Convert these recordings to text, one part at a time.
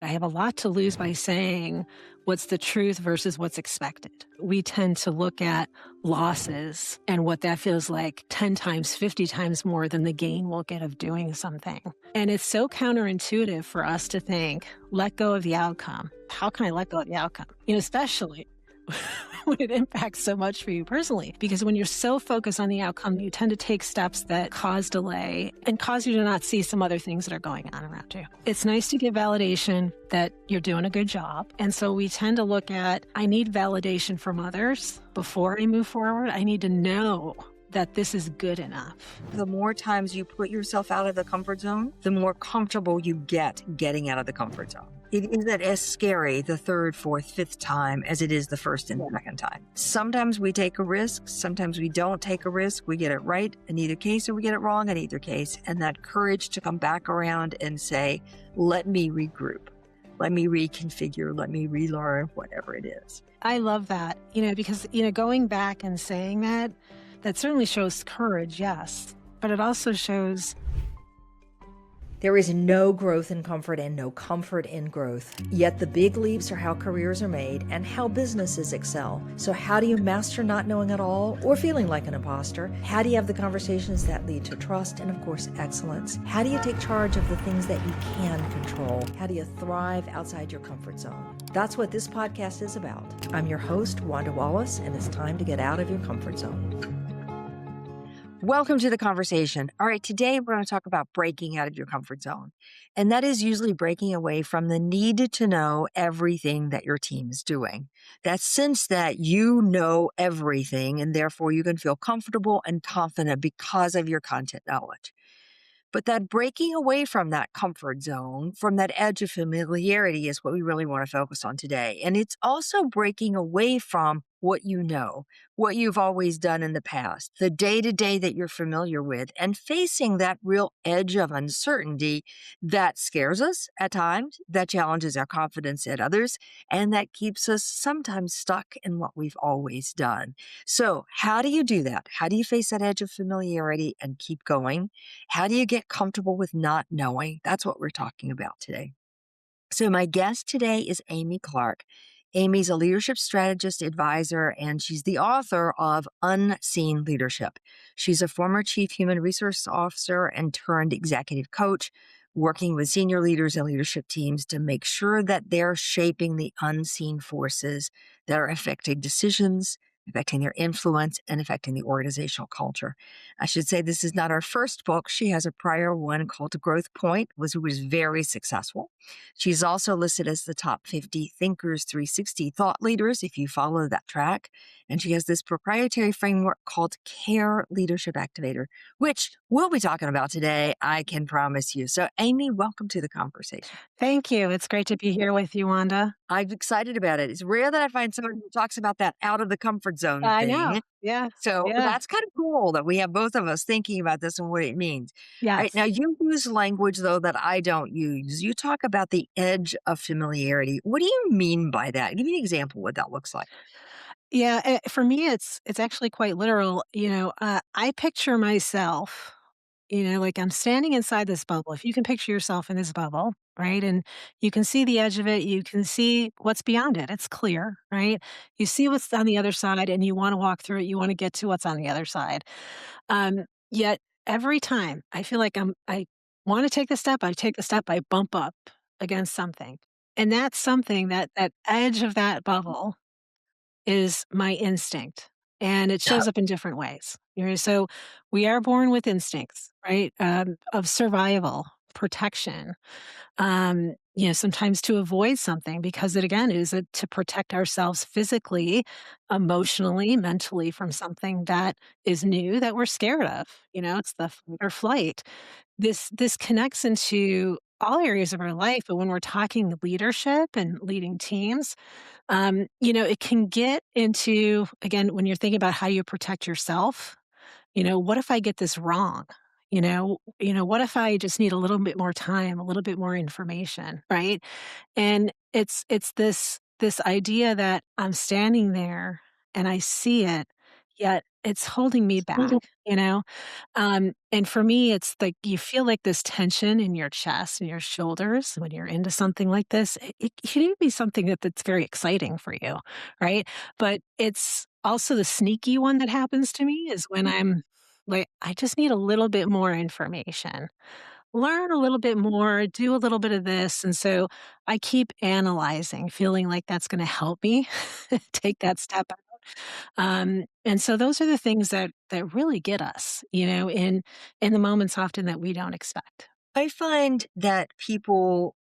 I have a lot to lose by saying what's the truth versus what's expected. We tend to look at losses and what that feels like 10 times, 50 times more than the gain we'll get of doing something. And it's so counterintuitive for us to think, let go of the outcome. How can I let go of the outcome? Especially when it impacts so much for you personally. Because when you're so focused on the outcome, you tend to take steps that cause delay and cause you to not see some other things that are going on around you. It's nice to get validation that you're doing a good job. And so we tend to look at, I need validation from others before I move forward. I need to know that this is good enough. The more times you put yourself out of the comfort zone, the more comfortable you get getting out of the comfort zone. It isn't as scary the third, fourth, fifth time as it is the first and second time. Sometimes we take a risk. Sometimes we don't take a risk. We get it right in either case or we get it wrong in either case. And that courage to come back around and say, let me regroup. Let me reconfigure. Let me relearn, whatever it is. I love that, because, going back and saying that certainly shows courage, yes, but it also shows there is no growth in comfort and no comfort in growth. Yet the big leaps are how careers are made and how businesses excel. So how do you master not knowing at all or feeling like an imposter? How do you have the conversations that lead to trust and, of course, excellence? How do you take charge of the things that you can control? How do you thrive outside your comfort zone? That's what this podcast is about. I'm your host, Wanda Wallace, and it's time to get out of your comfort zone. Welcome to the conversation. All right, today we're going to talk about breaking out of your comfort zone. And that is usually breaking away from the need to know everything that your team is doing. That sense that you know everything and therefore you can feel comfortable and confident because of your content knowledge. But that breaking away from that comfort zone, from that edge of familiarity is what we really want to focus on today. And it's also breaking away from what you know, what you've always done in the past, the day-to-day that you're familiar with, and facing that real edge of uncertainty that scares us at times, that challenges our confidence at others, and that keeps us sometimes stuck in what we've always done. So how do you do that? How do you face that edge of familiarity and keep going? How do you get comfortable with not knowing? That's what we're talking about today. So my guest today is Amy Clark. Amy's a leadership strategist, advisor, and she's the author of Unseen Leadership. She's a former chief human resource officer and turned executive coach, working with senior leaders and leadership teams to make sure that they're shaping the unseen forces that are affecting decisions, affecting their influence, and affecting the organizational culture. I should say this is not her first book. She has a prior one called Growth Point, which was very successful. She's also listed as the top 50 Thinkers 360 thought leaders, if you follow that track. And she has this proprietary framework called Care Leadership Activator, which we'll be talking about today, I can promise you. So, Amy, welcome to the conversation. Thank you. It's great to be here with you, Wanda. I'm excited about it. It's rare that I find someone who talks about that out of the comfort zone I thing. know. Yeah. So Yeah. that's kind of cool that we have both of us thinking about this and what it means. All right, Yes. now, you use language, though, that I don't use. You talk about the edge of familiarity. What do you mean by that? Give me an example of what that looks like. Yeah, for me, it's actually quite literal. I picture myself, like I'm standing inside this bubble. If you can picture yourself in this bubble, right, and you can see the edge of it, you can see what's beyond it. It's clear, right? You see what's on the other side, and you want to walk through it. You want to get to what's on the other side. Yet every time I feel like I want to take the step, I take the step, I bump up against something, and that's something that edge of that bubble is my instinct, and it Yeah. shows up in different ways. So we are born with instincts, right? Of survival, protection. Sometimes to avoid something because it again is to protect ourselves physically, emotionally, mentally from something that is new that we're scared of. It's the fight or flight. This connects into all areas of our life, but when we're talking leadership and leading teams, it can get into, again, when you're thinking about how you protect yourself, what if I get this wrong? What if I just need a little bit more time, a little bit more information, right? And it's this idea that I'm standing there and I see it, yet it's holding me back, Mhm. you know? And for me, it's like you feel like this tension in your chest and your shoulders when you're into something like this. It can even be something that's very exciting for you, right? But it's also the sneaky one that happens to me is when I'm like, I just need a little bit more information, learn a little bit more, do a little bit of this. And so I keep analyzing, feeling like that's going to help me take that step out. And so those are the things that really get us, in the moments often that we don't expect. I find that people,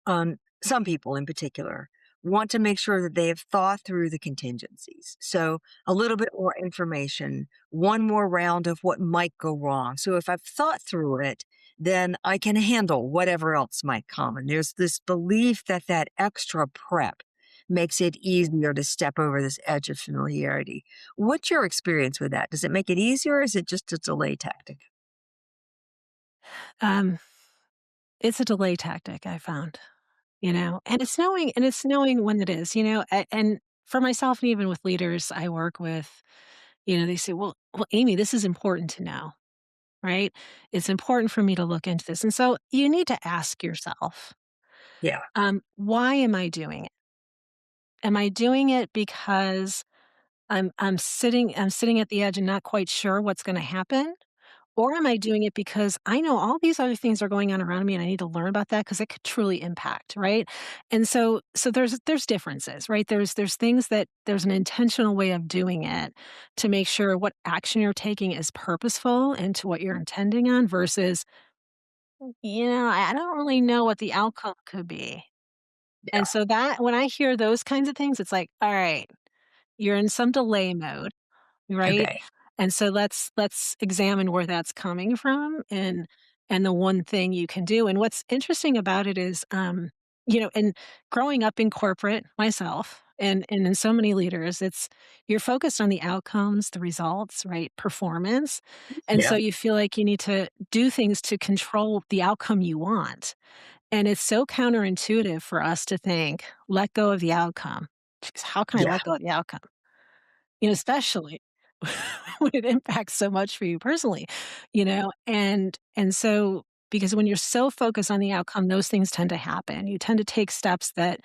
some people in particular, want to make sure that they have thought through the contingencies. So a little bit more information, one more round of what might go wrong. So if I've thought through it, then I can handle whatever else might come. And there's this belief that that extra prep makes it easier to step over this edge of familiarity. What's your experience with that? Does it make it easier or is it just a delay tactic? Um, it's a delay tactic I found, and it's knowing when it is, and for myself and even with leaders I work with, they say, well, Amy, this is important to know, right? It's important for me to look into this. And so you need to ask yourself, Yeah. why am I doing it? Am I doing it because I'm sitting at the edge and not quite sure what's gonna happen? Or am I doing it because I know all these other things are going on around me and I need to learn about that because it could truly impact, right? And so there's differences, right? There's things that there's an intentional way of doing it to make sure what action you're taking is purposeful and to what you're intending on versus, I don't really know what the outcome could be. Yeah. And so that when I hear those kinds of things, it's like, all right, you're in some delay mode, right? Okay. And so let's examine where that's coming from and the one thing you can do. And what's interesting about it is, and growing up in corporate myself and in so many leaders, it's you're focused on the outcomes, the results, right? Performance. And Yeah. so you feel like you need to do things to control the outcome you want. And it's so counterintuitive for us to think, let go of the outcome. Jeez, how can I Yeah. let go of the outcome? Especially when it impacts so much for you personally, and so because when you're so focused on the outcome, those things tend to happen. You tend to take steps that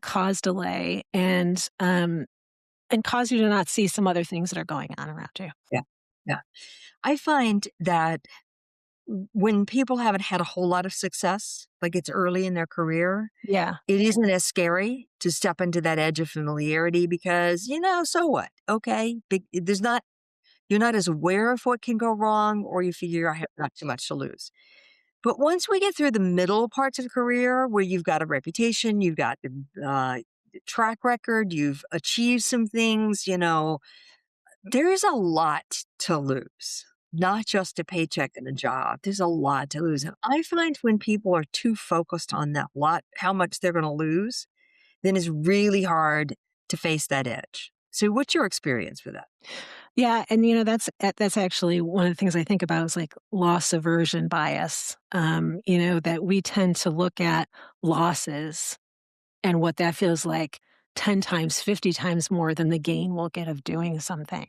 cause delay and cause you to not see some other things that are going on around you. Yeah. Yeah. I find that when people haven't had a whole lot of success, like it's early in their career, Yeah. it isn't as scary to step into that edge of familiarity because, so what? Okay. You're not as aware of what can go wrong, or you figure I have not too much to lose. But once we get through the middle parts of the career where you've got a reputation, you've got track record, you've achieved some things, there's a lot to lose, not just a paycheck and a job. There's a lot to lose. And I find when people are too focused on that lot, how much they're going to lose, then it's really hard to face that edge. So, what's your experience with that? Yeah, and that's actually one of the things I think about is like loss aversion bias. That we tend to look at losses and what that feels like 10 times, 50 times more than the gain we'll get of doing something.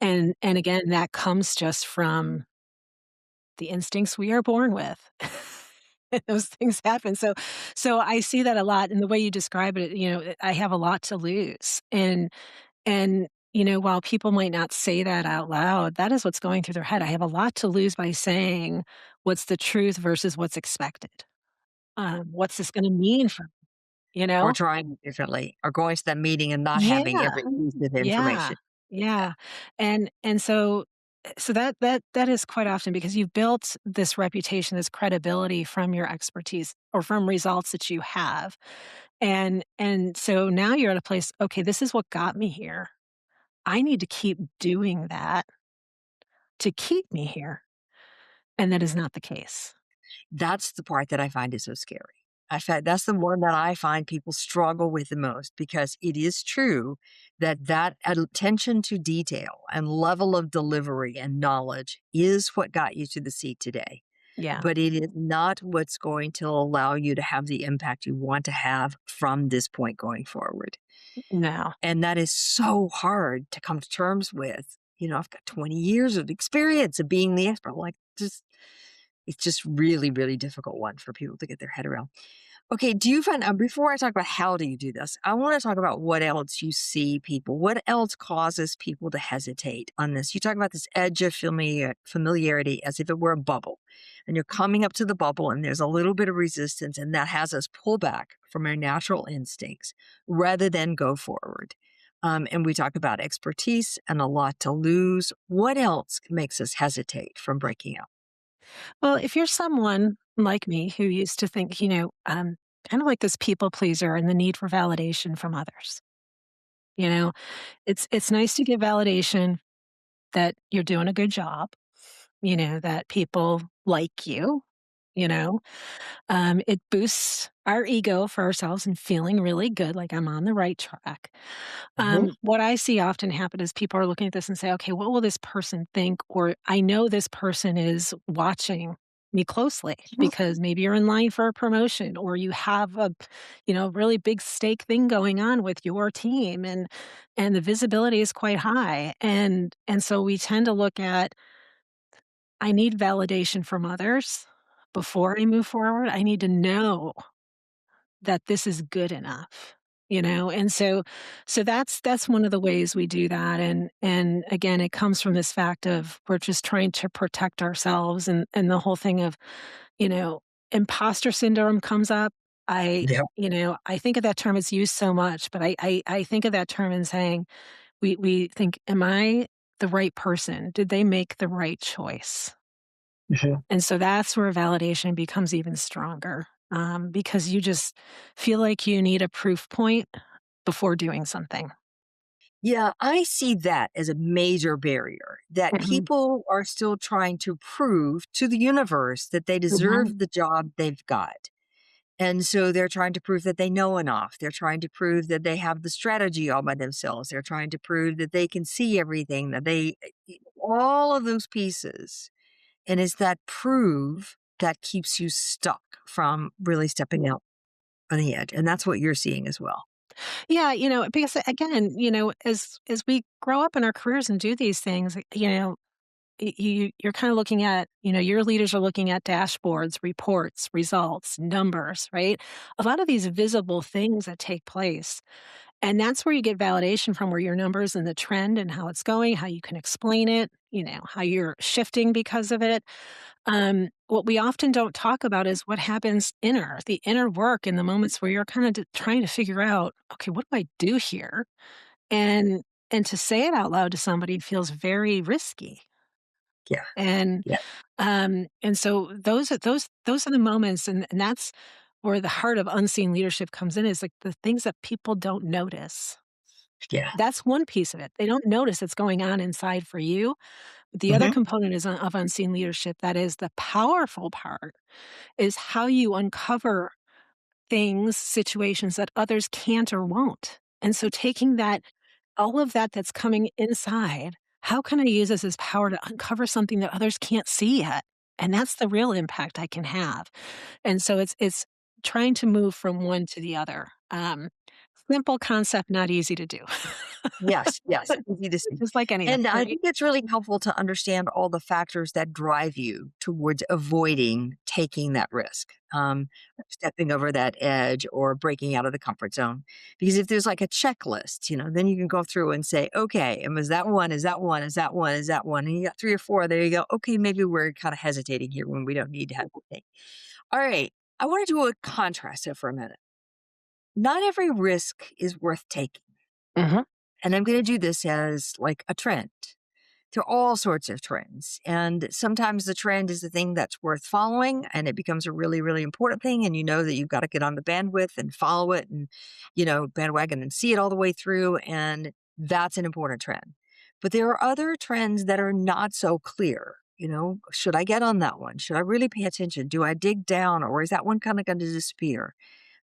And again, that comes just from the instincts we are born with. And those things happen. So I see that a lot in the way you describe it, I have a lot to lose. And while people might not say that out loud, that is what's going through their head. I have a lot to lose by saying what's the truth versus what's expected. What's this going to mean for me, you Or know? trying it differently, or going to that meeting and not having Yeah. every piece of Yeah. information. Yeah. And so that is quite often because you've built this reputation, this credibility from your expertise or from results that you have. And so now you're at a place, okay, this is what got me here. I need to keep doing that to keep me here. And that is not the case. That's the part that I find is so scary. That's the one that I find people struggle with the most because it is true that that attention to detail and level of delivery and knowledge is what got you to the seat today. Yeah. but it is not what's going to allow you to have the impact you want to have from this point going forward. No. And that is so hard to come to terms with. I've got 20 years of experience of being the expert. Like, it's just really, really difficult one for people to get their head around. Okay, do you find before I talk about how do you do this, I want to talk about what else you see people. What else causes people to hesitate on this? You talk about this edge of familiarity as if it were a bubble, and you're coming up to the bubble, and there's a little bit of resistance, and that has us pull back from our natural instincts rather than go forward. And we talk about expertise and a lot to lose. What else makes us hesitate from breaking out? Well, if you're someone like me who used to think, kind of like this people pleaser and the need for validation from others, you know, it's nice to get validation that you're doing a good job, that people like you, you know. It boosts our ego for ourselves and feeling really good, like I'm on the right track. Mhm. What I see often happen is people are looking at this and say, okay, what will this person think? Or I know this person is watching me closely because maybe you're in line for a promotion or you have a really big stake thing going on with your team, and the visibility is quite high, and so we tend to look at, I need validation from others before I move forward. I need to know that this is good enough, and so that's one of the ways we do that, and again, it comes from this fact of we're just trying to protect ourselves, and the whole thing of, you know, imposter syndrome comes up. I think of that term, it's used so much, but I think of that term in saying we think, am I the right person? Did they make the right choice? Mhm. And so that's where validation becomes even stronger, because you just feel like you need a proof point before doing something. Yeah, I see that as a major barrier that Mhm, people are still trying to prove to the universe that they mhm. deserve the job they've got. And so they're trying to prove that they know enough. They're trying to prove that they have the strategy all by themselves. They're trying to prove that they can see everything, that all of those pieces. And it's that prove that keeps you stuck from really stepping out on the edge. And that's what you're seeing as well. Yeah, because again, as we grow up in our careers and do these things, you're kind of looking at, your leaders are looking at dashboards, reports, results, numbers, right? A lot of these visible things that take place. And that's where you get validation from, where your numbers and the trend and how it's going, how you can explain it, how you're shifting because of it. What we often don't talk about is what happens the inner work in the moments where you're kind of trying to figure out, okay, what do I do here? And and to say it out loud to somebody feels very risky. Yeah. And Yeah. so those are the moments, and that's where the heart of unseen leadership comes in, is like the things that people don't notice. Yeah. That's one piece of it. They don't notice it's going on inside for you. The other Hmm. component is of unseen leadership. That is the powerful part, is how you uncover things, situations that others can't or won't. And so taking that, all of that that's coming inside, how can I use this as power to uncover something that others can't see yet? And that's the real impact I can have. And so it's trying to move from one to the other. Simple concept, not easy to do. Yes, yes, easy to see. Just like anything, And I right? think it's really helpful to understand all the factors that drive you towards avoiding taking that risk, stepping over that edge or breaking out of the comfort zone. Because if there's like a checklist, then you can go through and say, okay, and was that one? Is that one? Is that one? Is that one? And you got three or four. There you go. Okay, maybe we're kind of hesitating here when we don't need to hesitate. All right. I want to do a contrast here for a minute. Not every risk is worth taking. Mhm. And I'm going to do this as like a trend. There are all sorts of trends. And sometimes the trend is the thing that's worth following and it becomes a really, really important thing. And you know that you've got to get on the bandwidth and follow it and, bandwagon and see it all the way through. And that's an important trend. But there are other trends that are not so clear. Should I get on that one? Should I really pay attention? Do I dig down or is that one kind of going to disappear?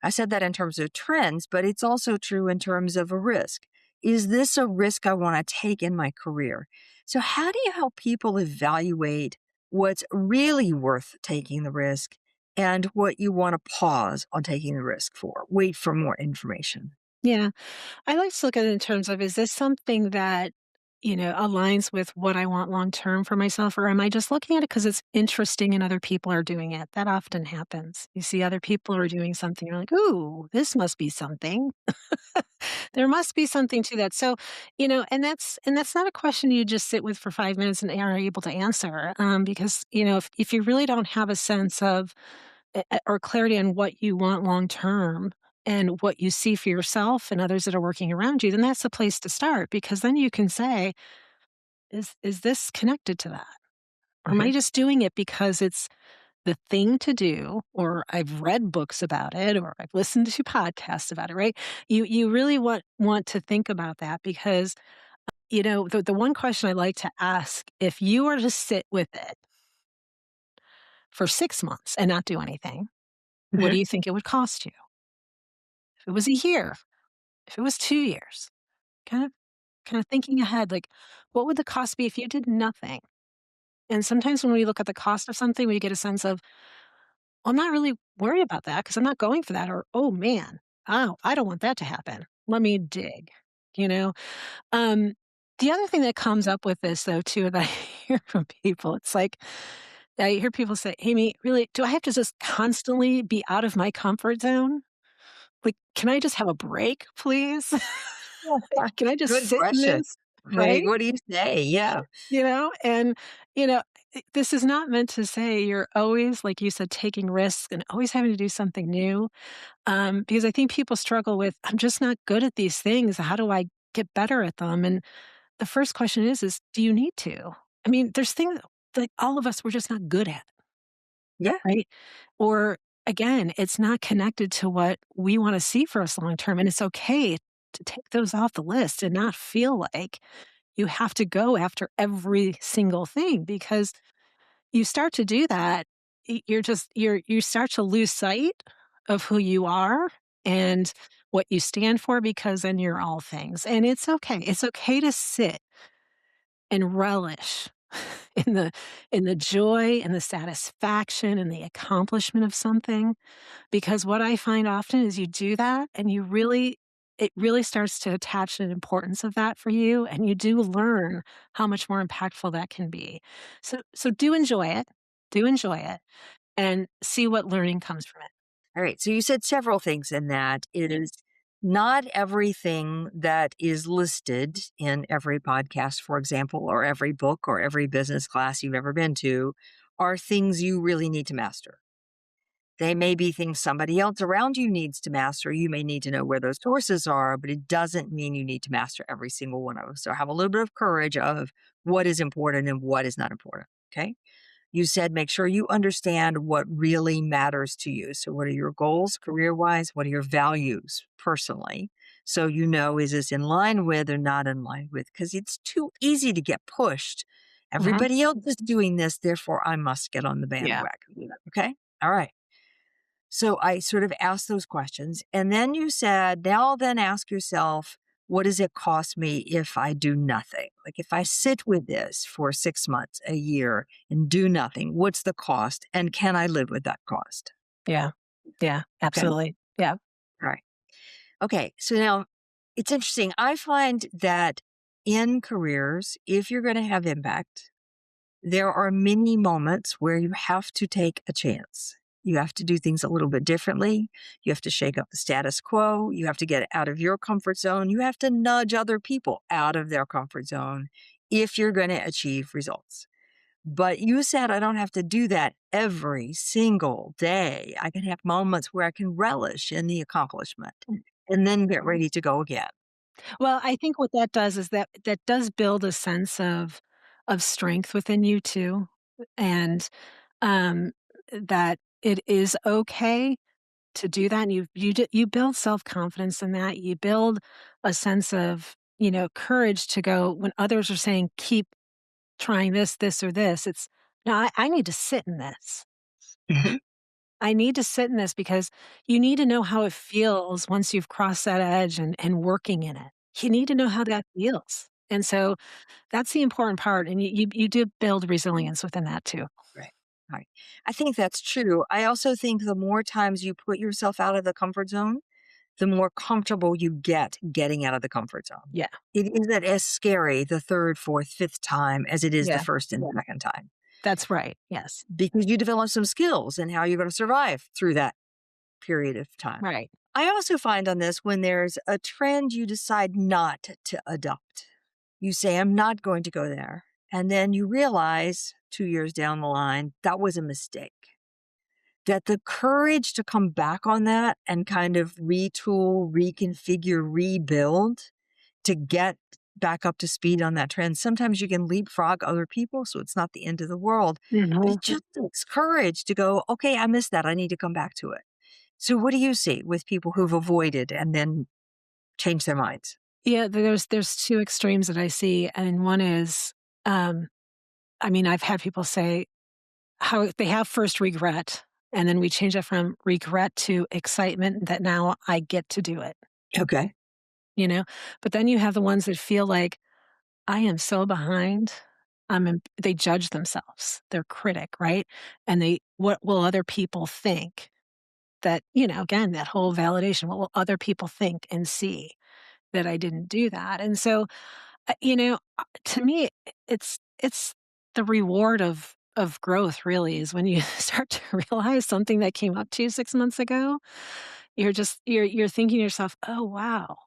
I said that in terms of trends, but it's also true in terms of a risk. Is this a risk I want to take in my career? So, how do you help people evaluate what's really worth taking the risk, and what you want to pause on taking the risk for. Wait for more information. Yeah. I like to look at it in terms of, is this something that, aligns with what I want long term for myself? Or am I just looking at it because it's interesting and other people are doing it? That often happens. You see other people are doing something, you're like, ooh, this must be something. There must be something to that. So, and that's not a question you just sit with for 5 minutes and are able to answer. Because, if you really don't have a sense of or clarity on what you want long term and what you see for yourself and others that are working around you, then that's the place to start, because then you can say, is this connected to that? Or am I Mhm. just doing it because it's the thing to do, or I've read books about it, or I've listened to podcasts about it, right? You really want to think about that, because the one question I like to ask, if you were to sit with it for 6 months and not do anything, what do Mhm. you think it would cost you? If it was a year, if it was 2 years, kind of kind of thinking ahead, like, what would the cost be if you did nothing? And sometimes when we look at the cost of something, we get a sense of, well, I'm not really worried about that because I'm not going for that. Or, oh man, oh, I don't want that to happen. Let me dig. You know, um, the other thing that comes up with this, though, too, that I hear from people, it's like I hear people say, Amy, really, do I have to just constantly be out of my comfort zone? Like, can I just have a break, please? Like, can I just Good sit in question. this? Right? Right? What do you say? Yeah. And, you know, this is not meant to say you're always, like you said, taking risks and always having to do something new. Because I think people struggle with, I'm just not good at these things. How do I get better at them? And the first question is, do you need to? I mean, there's things that all of us, we're just not good at, Yeah. right? Or again, it's not connected to what we want to see for us long term. And it's okay to take those off the list and not feel like you have to go after every single thing, because you start to do that, you start to lose sight of who you are and what you stand for, because then you're all things. And it's okay. It's okay to sit and relish in the joy and the satisfaction and the accomplishment of something, because what I find often is you do that and it really starts to attach an importance of that for you, and you do learn how much more impactful that can be. So do enjoy it. Do enjoy it and see what learning comes from it. All right. So you said several things in that. It is not everything that is listed in every podcast, for example, or every book or every business class you've ever been to are things you really need to master. They may be things somebody else around you needs to master. You may need to know where those sources are, but it doesn't mean you need to master every single one of them. So have a little bit of courage of what is important and what is not important. Okay. You said make sure you understand what really matters to you. So, what are your goals career wise? What are your values personally? So, is this in line with or not in line with? Because it's too easy to get pushed. Mhm. Everybody else is doing this, therefore I must get on the Yeah. bandwagon. Okay. All right. So I sort of asked those questions. And then you said, now then ask yourself, what does it cost me if I do nothing? Like if I sit with this for 6 months, a year, and do nothing, what's the cost? And can I live with that cost? Yeah. Yeah. Okay. Absolutely. Yeah. All right. Okay. So now it's interesting. I find that in careers, if you're going to have impact, there are many moments where you have to take a chance. You have to do things a little bit differently. You have to shake up the status quo. You have to get out of your comfort zone. You have to nudge other people out of their comfort zone if you're going to achieve results. But you said I don't have to do that every single day. I can have moments where I can relish in the accomplishment and then get ready to go again. Well, I think what that does is that does build a sense of strength within you too, and um, that it is okay to do that. And you build self confidence in that. You build a sense of courage to go when others are saying keep trying this or this. It's no, I need to sit in this. Mhm. I need to sit in this, because you need to know how it feels once you've crossed that edge and working in it. You need to know how that feels. And so that's the important part. And you do build resilience within that too. Right. Right. I think that's true. I also think the more times you put yourself out of the comfort zone, the more comfortable you get getting out of the comfort zone. Yeah. It isn't as scary the third, fourth, fifth time as it is the Yeah. first and second time That's right. Yes. because you develop some skills and how you're going to survive through that period of time. Right. I also find on this when there's a trend you decide not to adopt. You say, I'm not going to go there. And then you realize 2 years down the line, that was a mistake. That the courage to come back on that and kind of retool, reconfigure, rebuild to get back up to speed on that trend. Sometimes you can leapfrog other people, so it's not the end of the world. But it Mhm. just takes courage to go, okay, I missed that. I need to come back to it. So what do you see with people who've avoided and then changed their minds? Yeah, there's two extremes that I see, and one is, um, I mean, I've had people say how they have first regret, and then we change it from regret to excitement that now I get to do it, Okay. you know? But then you have the ones that feel like, I am so behind. They judge themselves, their critic, right? And what will other people think? That, again, that whole validation, what will other people think and see that I didn't do that? And so, to me, it's the reward of growth really is when you start to realize something that came up to you 6 months ago, you're thinking to yourself, oh wow.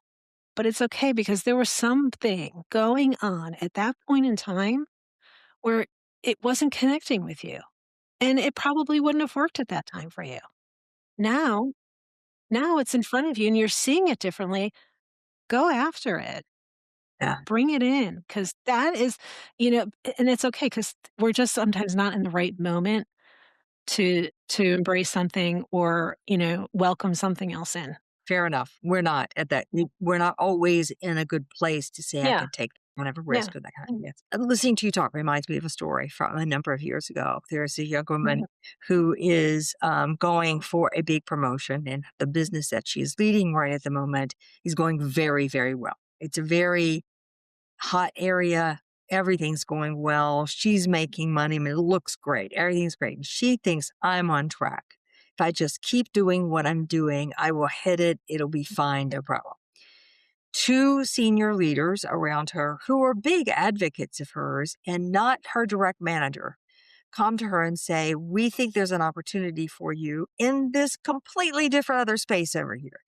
But it's okay because there was something going on at that point in time where it wasn't connecting with you. And it probably wouldn't have worked at that time for you. Now, now it's in front of you and you're seeing it differently. Go after it. Yeah. Bring it in because that is, and it's okay because we're just sometimes not in the right moment to embrace something or, welcome something else in. Fair enough. We're not at that. We're not always in a good place to say I Yeah. can take whatever Yeah. risk or that kind of. Yes. Listening to you talk reminds me of a story from a number of years ago. There's a young woman who is going for a big promotion, and the business that she's leading right at the moment is going very, very well. It's a very hot area. Everything's going well. She's making money. I mean, it looks great. Everything's great. And she thinks I'm on track. If I just keep doing what I'm doing, I will hit it. It'll be fine. No problem. Two senior leaders around her who are big advocates of hers and not her direct manager come to her and say, we think there's an opportunity for you in this completely different other space over here.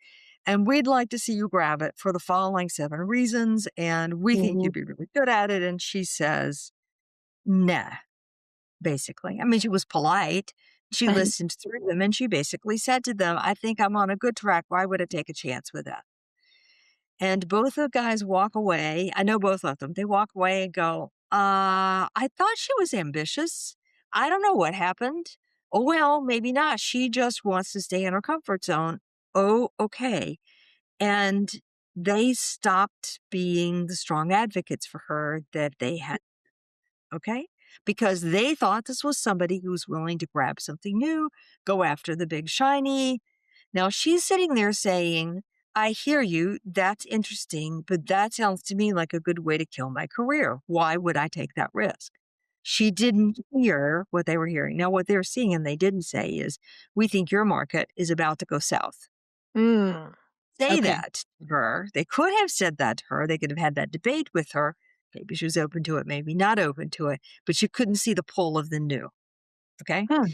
And we'd like to see you grab it for the following 7 reasons. And we think Mhm. you'd be really good at it. And she says, nah, basically. I mean, she was polite. She And listened through them and she basically said to them, I think I'm on a good track. Why would I take a chance with that? And both the guys walk away. I know both of them. They walk away and go, I thought she was ambitious. I don't know what happened. Oh, well, maybe not. She just wants to stay in her comfort zone. Oh, okay. And they stopped being the strong advocates for her that they had. Okay. Because they thought this was somebody who was willing to grab something new, go after the big shiny. Now she's sitting there saying, I hear you. That's interesting, but that sounds to me like a good way to kill my career. Why would I take that risk? She didn't hear what they were hearing. Now, what they're seeing and they didn't say is, we think your market is about to go south. mm, Say okay. that to her. They could have said that to her. They could have had that debate with her. Maybe she was open to it, maybe not open to it, but she couldn't see the pull of the new. Okay. Hmm.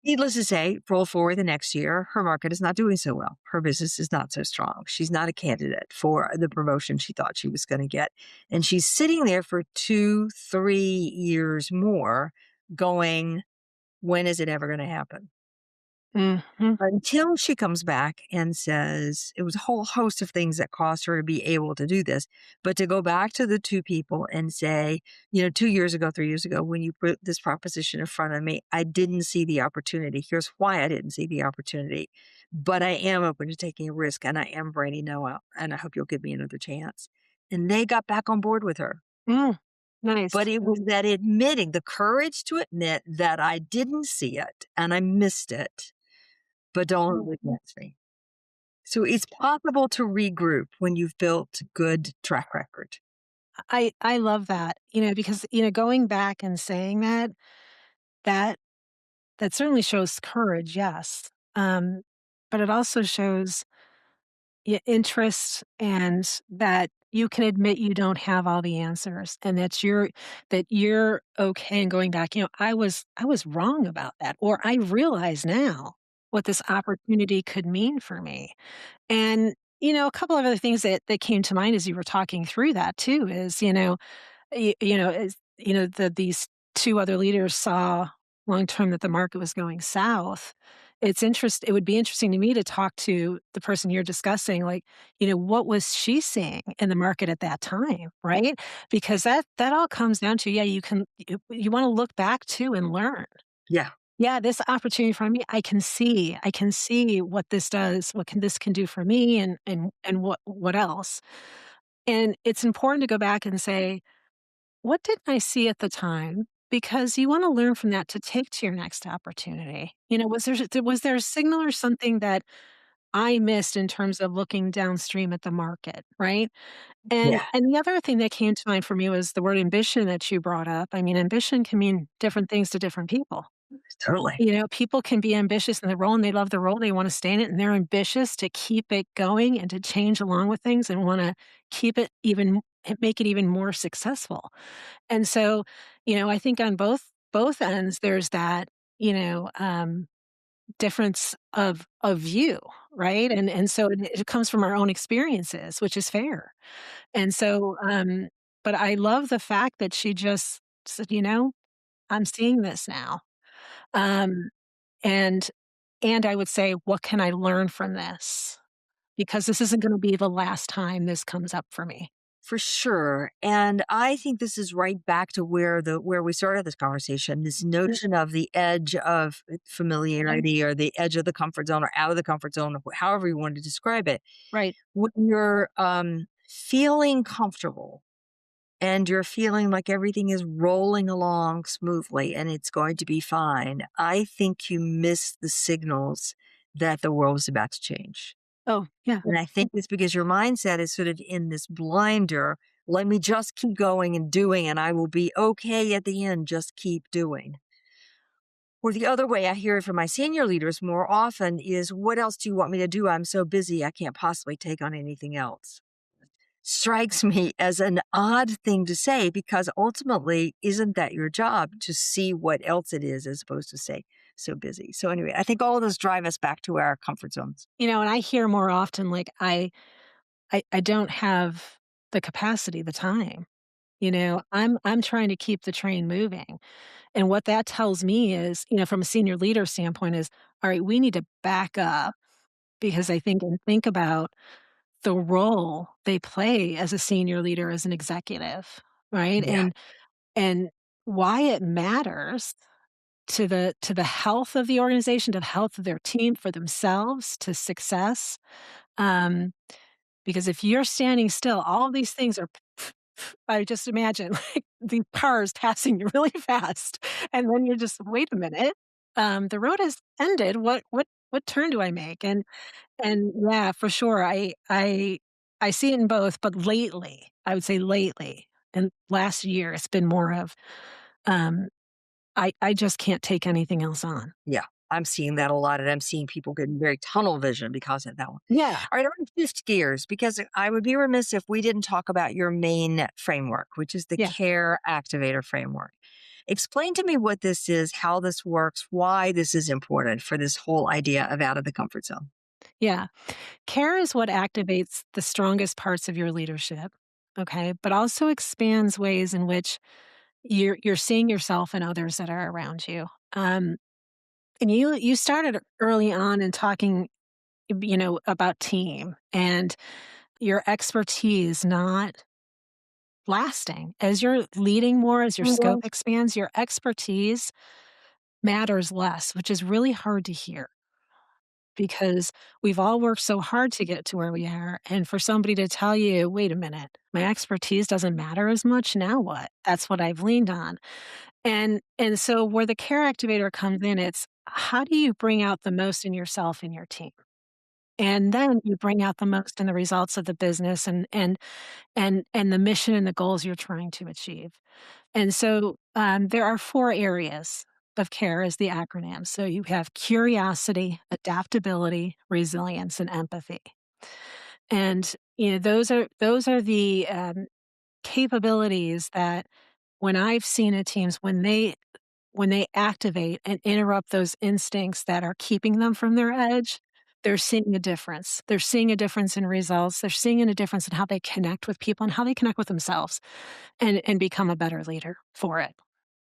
Needless to say, roll forward the next year, her market is not doing so well. Her business is not so strong. She's not a candidate for the promotion she thought she was going to get. And she's sitting there for 2, 3 years more going, when is it ever going to happen? Mhm. Until she comes back and says it was a whole host of things that caused her to be able to do this. But to go back to the two people and say, 2 years ago, 3 years ago, when you put this proposition in front of me, I didn't see the opportunity. Here's why I didn't see the opportunity. But I am open to taking a risk and I am ready now. And I hope you'll give me another chance. And they got back on board with her. Mm. Nice. But it was that admitting the courage to admit that I didn't see it and I missed it, but don't hold it against me. So it's possible to regroup when you've built good track record. I love that, because, going back and saying that, that that certainly shows courage, yes. But it also shows interest and that you can admit you don't have all the answers and that you're okay and going back, I was wrong about that, or I realize now what this opportunity could mean for me. And, a couple of other things that came to mind as you were talking through that too is, these 2 other leaders saw long term that the market was going south. It would be interesting to me to talk to the person you're discussing, like, what was she seeing in the market at that time, right? Because that all comes down to, yeah, you wanna look back too and learn. Yeah, Yeah, this opportunity in front of me, I can see what this does, this can do for me and what else. And it's important to go back and say, what didn't I see at the time? Because you want to learn from that to take to your next opportunity. Was there a signal or something that I missed in terms of looking downstream at the market, right? And yeah, and the other thing that came to mind for me was the word ambition that you brought up. I mean, ambition can mean different things to different people. totally. People can be ambitious in the role and they love the role, they wanna stay in it, and they're ambitious to keep it going and to change along with things and wanna keep it even make it even more successful. And so, I think on both ends, there's that, difference of view, right? And so it comes from our own experiences, which is fair. And so, but I love the fact that she just said, "I'm seeing this now." Um and and I would say, "What can I learn from this? Because this isn't gonna be the last time this comes up for me." For sure. And I think this is right back to where we started this conversation, this Mm, notion of the edge of familiarity or the edge of the comfort zone or out of the comfort zone, however you want to describe it. right. When you're feeling comfortable and you're feeling like everything is rolling along smoothly and it's going to be fine, I think you miss the signals that the world is about to change. Oh, yeah. And I think it's because your mindset is sort of in this blinder, let me just keep going and doing, and I will be okay at the end, just keep doing. Or the other way I hear it from my senior leaders more often is, what else do you want me to do? I'm so busy, I can't possibly take on anything else. Strikes me as an odd thing to say because ultimately, isn't that your job to see what else it is as opposed to say so busy? So, anyway, I think all of those drive us back to our comfort zones. And I hear more often, like, I don't have the capacity, the time. I'm trying to keep the train moving. And what that tells me is, from a senior leader standpoint is, all right, we need to back up because think about the role they play as a senior leader, as an executive, right? Yeah. And why it matters to the health of the organization, to the health of their team, for themselves, to success. Um, because if you're standing still, all of these things are I just imagine like the cars passing you really fast, and then you're just, "Wait a minute, the road has ended. What turn do I make?" And yeah, for sure, I see it in both, but lately, I would say lately, and last year, it's been more of, um, I just can't take anything else on. Yeah, I'm seeing that a lot, and I'm seeing people getting very tunnel vision because of that one. Yeah, All right, I want to shift gears because I would be remiss if we didn't talk about your main framework, which is the yeah, CARE Activator framework. Explain to me what this is, how this works, why this is important for this whole idea of out of the comfort zone. yeah. Care is what activates the strongest parts of your leadership, okay? But also expands ways in which you're seeing yourself and others that are around you. And you started early on in talking, about team and your expertise not lasting. As you're leading more, as your scope Mhm. expands, your expertise matters less, which is really hard to hear because we've all worked so hard to get to where we are. And for somebody to tell you, wait a minute, my expertise doesn't matter as much. Now what? That's what I've leaned on. And so where the care activator comes in, it's how do you bring out the most in yourself and your team? and then you bring out the most in the results of the business and the mission and the goals you're trying to achieve. And so there are four areas of care as the acronym. So you have curiosity, adaptability, resilience, and empathy. And those are the capabilities that when I've seen in teams when they activate and interrupt those instincts that are keeping them from their edge, they're seeing a difference. They're seeing a difference in results. They're seeing a difference in how they connect with people and how they connect with themselves and become a better leader for it.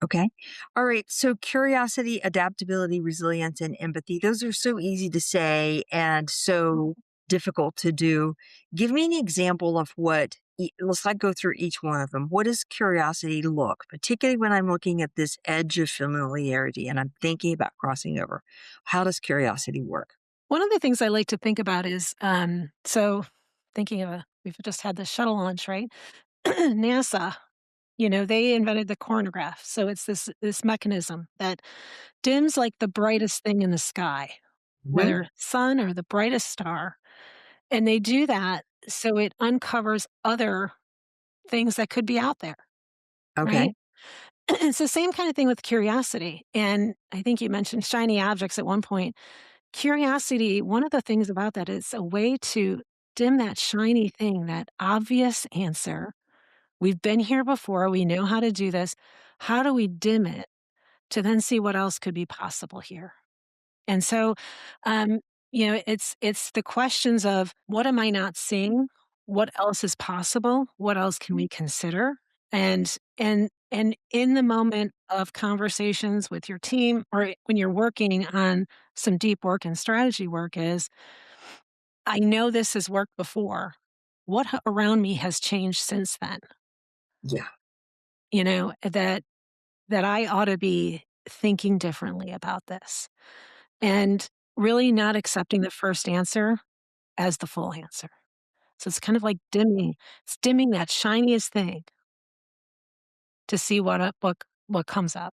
Okay. All right. So curiosity, adaptability, resilience, and empathy, those are so easy to say and so difficult to do. Give me an example of let's like go through each one of them. What does curiosity look, particularly when I'm looking at this edge of familiarity and I'm thinking about crossing over? How does curiosity work? One of the things I like to think about is so thinking of we've just had the shuttle launch, right? NASA, they invented the chronograph. So it's this mechanism that dims like the brightest thing in the sky, Mhm. whether sun or the brightest star. And they do that so it uncovers other things that could be out there, right? Okay. It's the same kind of thing with curiosity. And I think you mentioned shiny objects at one point. Curiosity, one of the things about that is a way to dim that shiny thing, that obvious answer. We've been here before. We know how to do this. How do we dim it to then see what else could be possible here? And so, um, it's the questions of what am I not seeing? What else is possible? What else can we consider? And in the moment of conversations with your team or when you're working on some deep work and strategy work is, I know this has worked before. Around me has changed since then? Yeah. That I ought to be thinking differently about this and really not accepting the first answer as the full answer. So it's kind of like dimming that shiniest thing to see what comes up.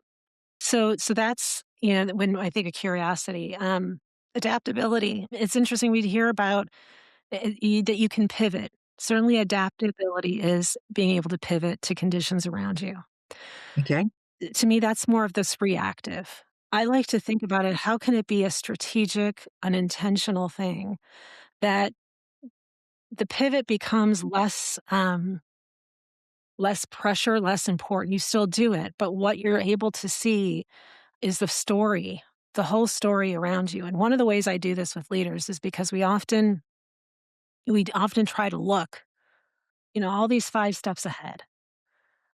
So that's, when I think of curiosity, adaptability. It's interesting we hear about that you can pivot. Certainly, adaptability is being able to pivot to conditions around you. Okay. To me, that's more of this reactive. I like to think about it. How can it be a strategic, an intentional thing that the pivot becomes less pressure, less important. You still do it, but what you're able to see is the whole story around you. And one of the ways I do this with leaders is because we often try to look, all these 5 steps ahead.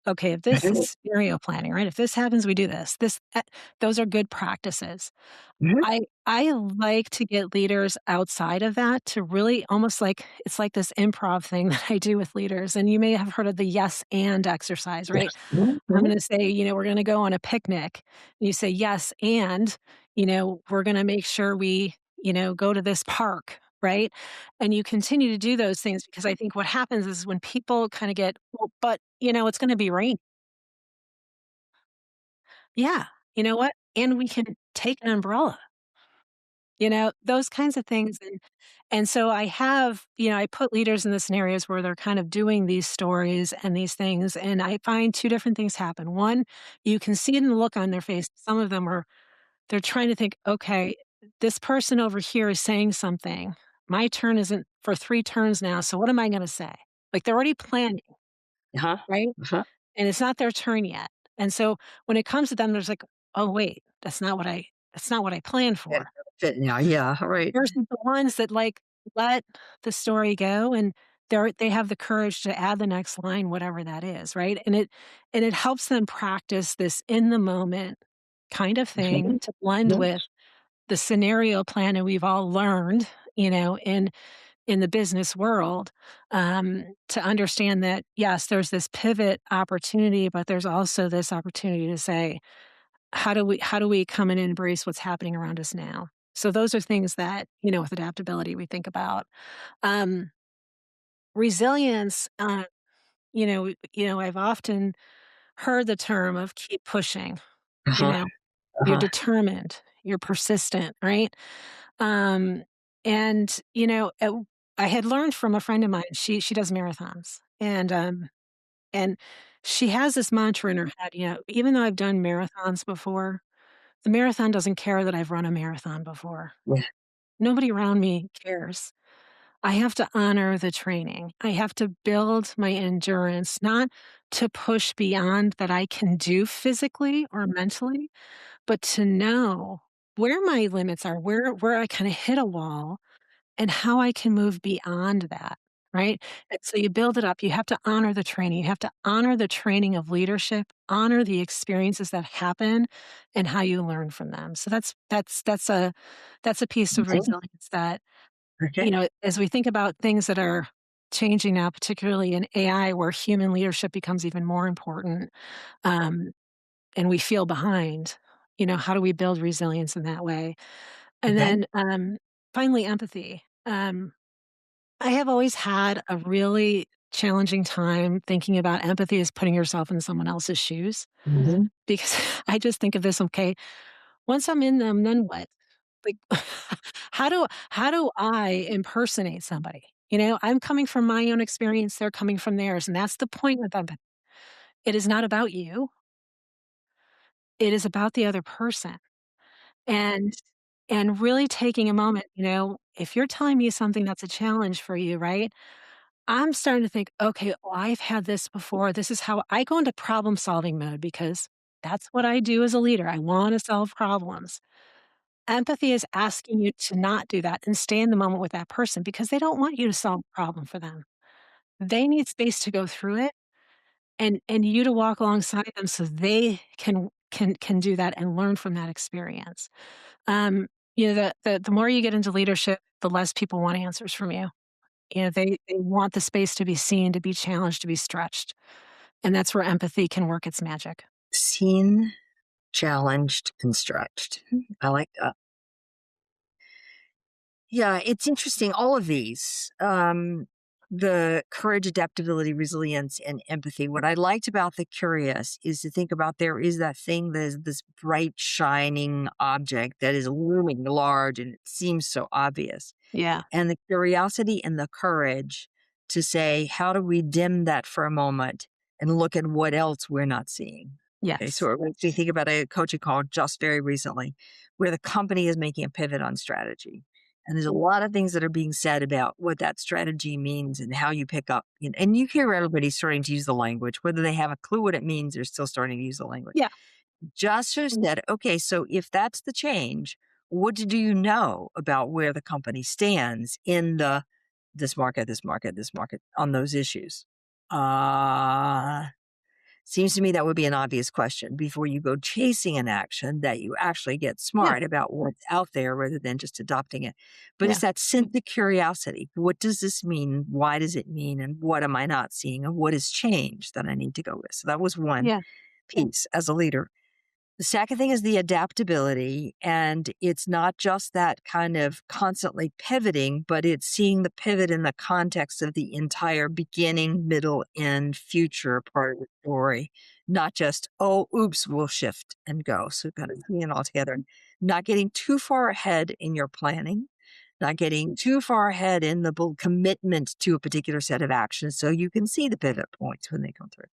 Okay, if this Mhm. is scenario planning, right? If this happens, we do this. Those are good practices. Mhm. I like to get leaders outside of that to really almost like it's like this improv thing that I do with leaders. And you may have heard of the yes and exercise, right? Yes. Mhm. I'm Mhm. going to say, we're going to go on a picnic. And you say yes, and we're going to make sure we, go to this park, right? And you continue to do those things because I think what happens is when people kind of get, well, but it's going to be rain. Yeah, you know what? And we can take an umbrella. Those kinds of things, and so I put leaders in the scenarios where they're kind of doing these stories and these things, and I find 2 different things happen. One, you can see it in the look on their face. Some of them they're trying to think, "Okay, this person over here is saying something. My turn isn't for 3 turns now, so what am I gonna say?" Like, they're already planning, Uh-huh. right? Uh-huh. And it's not their turn yet. And so when it comes to them, there's like, "Oh, wait, that's not what I planned That for." doesn't fit now. Yeah. Right. Versus the ones that, like, let the story go and they have the courage to add the next line, whatever that is, right? And it helps them practice this in the moment kind of thing Mhm. to blend Mhm. with the scenario planning we've all learned, in the business world, to understand that, yes, there's this pivot opportunity, but there's also this opportunity to say, how do we come and embrace what's happening around us now? So those are things that, with adaptability we think about. Um, Resilience, I've often heard the term of keep pushing, you Uh-huh. know, you're Uh-huh. determined, you're persistent, right? Um, And, I had learned from a friend of mine, she does marathons, and she has this mantra in her head, even though I've done marathons before, the marathon doesn't care that I've run a marathon before. Yeah. Nobody around me cares. I have to honor the training. I have to build my endurance, not to push beyond that I can do physically or mentally, but to know where my limits are, where I kinda hit a wall and how I can move beyond that, right? And so you build it up. You have to honor the training. You have to honor the training of leadership, honor the experiences that happen and how you learn from them. So that's a piece of Mhm. resilience that, Okay. as we think about things that are changing now, particularly in AI, where human leadership becomes even more important, um, and we feel behind, how do we build resilience in that way? And Okay. then finally, empathy. I have always had a really challenging time thinking about empathy as putting yourself in someone else's shoes Mhm. because I just think of this, okay, once I'm in them, then what? Like how do I impersonate somebody? I'm coming from my own experience, they're coming from theirs, and that's the point with empathy. It is not about you. It is about the other person. And and really taking a moment, if you're telling me something that's a challenge for you, right? I'm starting to think, okay, well, I've had this before. This is how I go into problem solving mode because that's what I do as a leader. I want to solve problems. Empathy is asking you to not do that and stay in the moment with that person because they don't want you to solve a problem for them. They need space to go through it and you to walk alongside them so they can do that and learn from that experience. Um, the more you get into leadership, the less people want answers from you. They want the space to be seen, to be challenged, to be stretched, and that's where empathy can work its magic. Seen, challenged, and stretched. I like that. Yeah, it's interesting. All of these, the courage, adaptability, resilience, and empathy. What I liked about the curious is to think about there is that thing that is this bright, shining object that is looming large and it seems so obvious. Yeah. And the curiosity and the courage to say, how do we dim that for a moment and look at what else we're not seeing? Okay, Yes. so it makes me think about a coaching call just very recently where the company is making a pivot on strategy. And there's a lot of things that are being said about what that strategy means and how you pick up. And you hear everybody starting to use the language, whether they have a clue what it means, they're still starting to use the language. Yeah. Just as said, okay, so if that's the change, what do you know about where the company stands in the this market on those issues? Uh, Seems to me that would be an obvious question before you go chasing an action that you actually get Yeah. smart about what's out there rather than just adopting it. But Yeah. it's that sense of curiosity. What does this mean? Why does it mean? And what am I not seeing? And what has changed that I need to go with? So that was one Yeah. piece as a leader. The second thing is the adaptability. And it's not just that kind of constantly pivoting, but it's seeing the pivot in the context of the entire beginning, middle, and future part of the story. Not just, oh, oops, we'll shift and go. So kind of seeing it all together. Not getting too far ahead in your planning, not getting too far ahead in the commitment to a particular set of actions so you can see the pivot points when they come through.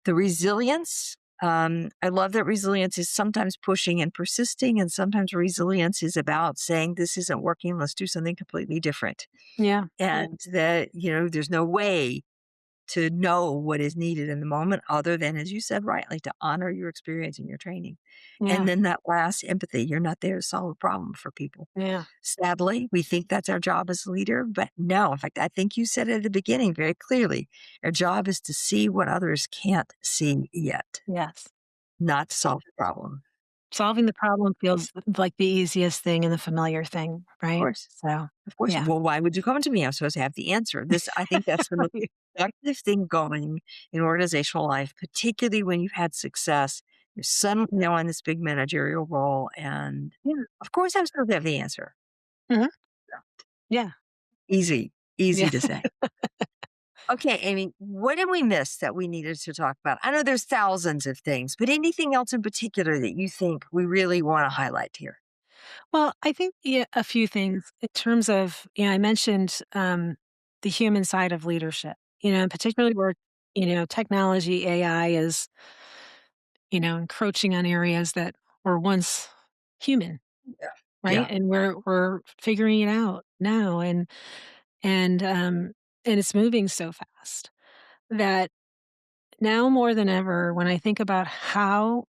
The resilience, I love that resilience is sometimes pushing and persisting, and sometimes resilience is about saying, this isn't working, let's do something completely different. Yeah. And that, there's no way to know what is needed in the moment other than, as you said rightly, to honor your experience and your training. And Yeah. then that last empathy, you're not there to solve a problem for people. Yeah. Sadly, we think that's our job as a leader, but no. In fact, I think you said it at the beginning very clearly. Our job is to see what others can't see yet, Yes. not to solve the problem. Solving the problem feels like the easiest thing and the familiar thing, Of right? course. So, Of course. yeah. Well, why would you come to me? I'm supposed to have the answer. I think that's the most productive thing going in organizational life, particularly when you've had success. You're suddenly now in this big managerial role. And Yeah. of course, I'm supposed to have the answer. Mhm. Yeah. Easy, easy Yeah. to say. Okay, Amy, what did we miss that we needed to talk about? I know there's thousands of things, but anything else in particular that you think we really want to highlight here? Well, I think, yeah, a few things in terms of, I mentioned the human side of leadership, and particularly where, technology, AI is, encroaching on areas that were once human, Yeah. right? Yeah. And we're figuring it out now, and um, and it's moving so fast that now more than ever, when I think about how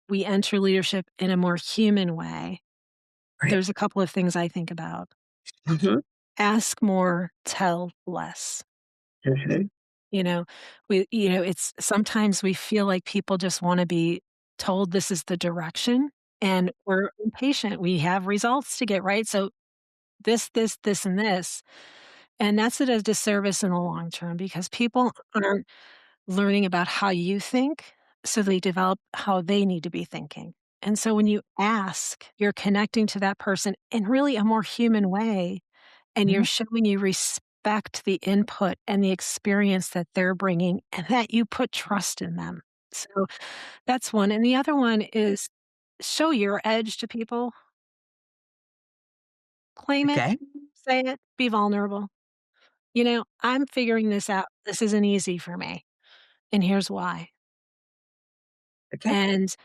we enter leadership in a more human way, Right. there's a couple of things I think about. Hmm. Ask more, tell less. Hmm. You know, it's sometimes we feel like people just want to be told this is the direction and we're impatient. We have results to get, right. So this, and this. And that's at a disservice in the long term because people aren't learning about how you think. So they develop how they need to be thinking. And so when you ask, you're connecting to that person in really a more human way and you're showing you respect the input and the experience that they're bringing and that you put trust in them. So that's one. And the other one is show your edge to people, claim it, Okay. say it, be vulnerable. I'm figuring this out. This isn't easy for me. And here's why. Okay. And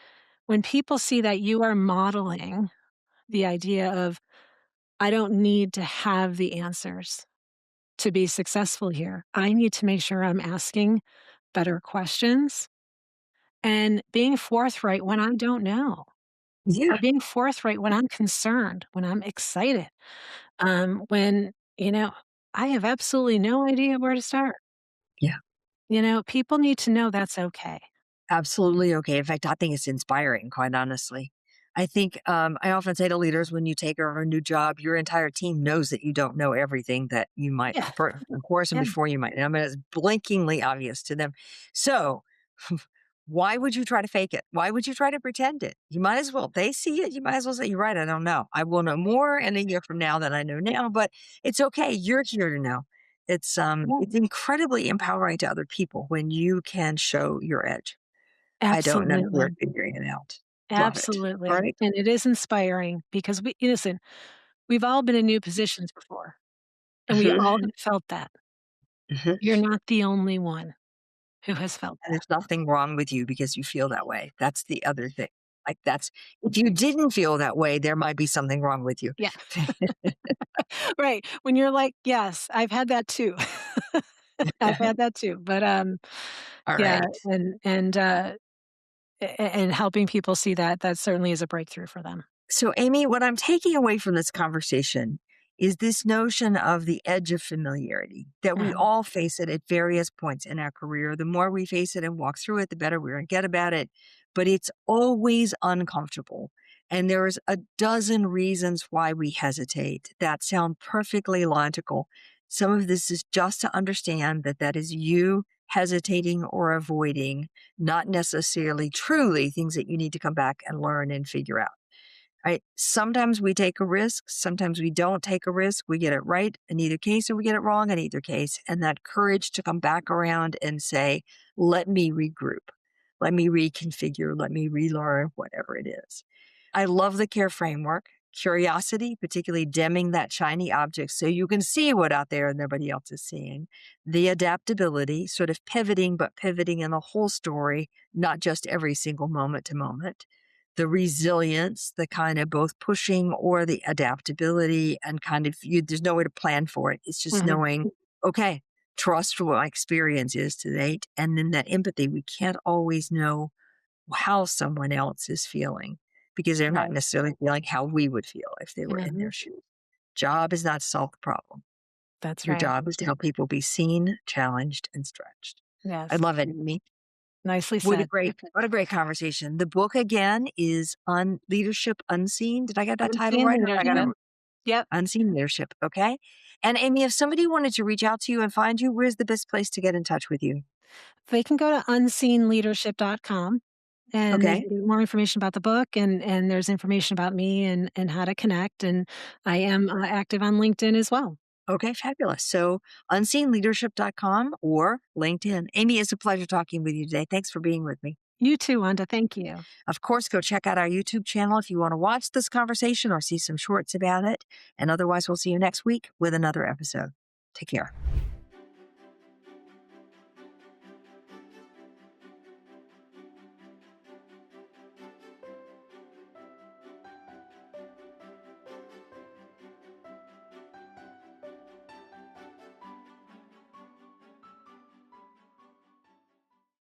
when people see that you are modeling the idea of, I don't need to have the answers to be successful here, I need to make sure I'm asking better questions and being forthright when I don't know, or Yeah. being forthright when I'm concerned, when I'm excited, when, I have absolutely no idea where to start. Yeah. People need to know that's okay. Absolutely okay. In fact, I think it's inspiring, quite honestly. I think I often say to leaders when you take over a new job, your entire team knows that you don't know everything that you might, Yeah. of course, and Yeah. before you might. I mean, it's blinkingly obvious to them. So, why would you try to fake it? Why would you try to pretend it? You might as well. They see it. You might as well say, "You're right. I don't know. I will know more in a year from now than I know now." But it's okay. You're here to know. Yeah. It's incredibly empowering to other people when you can show your edge. I don't know. We're Absolutely. figuring it out. Love it. Absolutely. Right? And it is inspiring because listen, we've all been in new positions before and we all Mhm, have felt that. mhm. You're not the only one who has felt And that. there's nothing wrong with you because you feel that way. That's the other thing. Like that's if you didn't feel that way, there might be something wrong with you. Yeah. Right. When you're like, "Yes, I've had that too." I've had that too. But, All yeah, right. and helping people see that, that certainly is a breakthrough for them. So, Amy, what I'm taking away from this conversation is this notion of the edge of familiarity that we Uh-huh. all face it at various points in our career. The more we face it and walk through it, the better we're going to get about it. But it's always uncomfortable. And there's a dozen reasons why we hesitate that sound perfectly logical. Some of this is just to understand that that is you hesitating or avoiding, not necessarily truly things that you need to come back and learn and figure out. Right? Sometimes we take a risk, sometimes we don't take a risk. We get it right in either case, or we get it wrong in either case. And that courage to come back around and say, let me regroup, let me reconfigure, let me relearn, whatever it is. I love the CARE framework. Curiosity, particularly dimming that shiny object so you can see what out there nobody else is seeing. The adaptability, sort of pivoting, but pivoting in the whole story, not just every single moment to moment. The resilience, the kind of both pushing or the adaptability, and kind of there's no way to plan for it. It's just Mhm. knowing, okay, trust what my experience is to date. And then that empathy, we can't always know how someone else is feeling because they're not Right. necessarily feeling how we would feel if they were in Mhm. their shoes. Job is not to solve the problem. That's Your right. job is to help people be seen, challenged, and stretched. I Yes. love it, Amy. Nicely said. What a great conversation. The book again is on Leadership Unseen. Did I get that title Unseen right? Or I got leadership. it Yep. Unseen Leadership. Okay. And Amy, if somebody wanted to reach out to you and find you, where's the best place to get in touch with you? They can go to unseenleadership.com and they Okay. can get more information about the book and there's information about me and how to connect. And I am active on LinkedIn as well. Okay, fabulous. So unseenleadership.com or LinkedIn. Amy, it's a pleasure talking with you today. Thanks for being with me. You too, Wanda. Thank you. Of course, go check out our YouTube channel if you want to watch this conversation or see some shorts about it. And otherwise, we'll see you next week with another episode. Take care.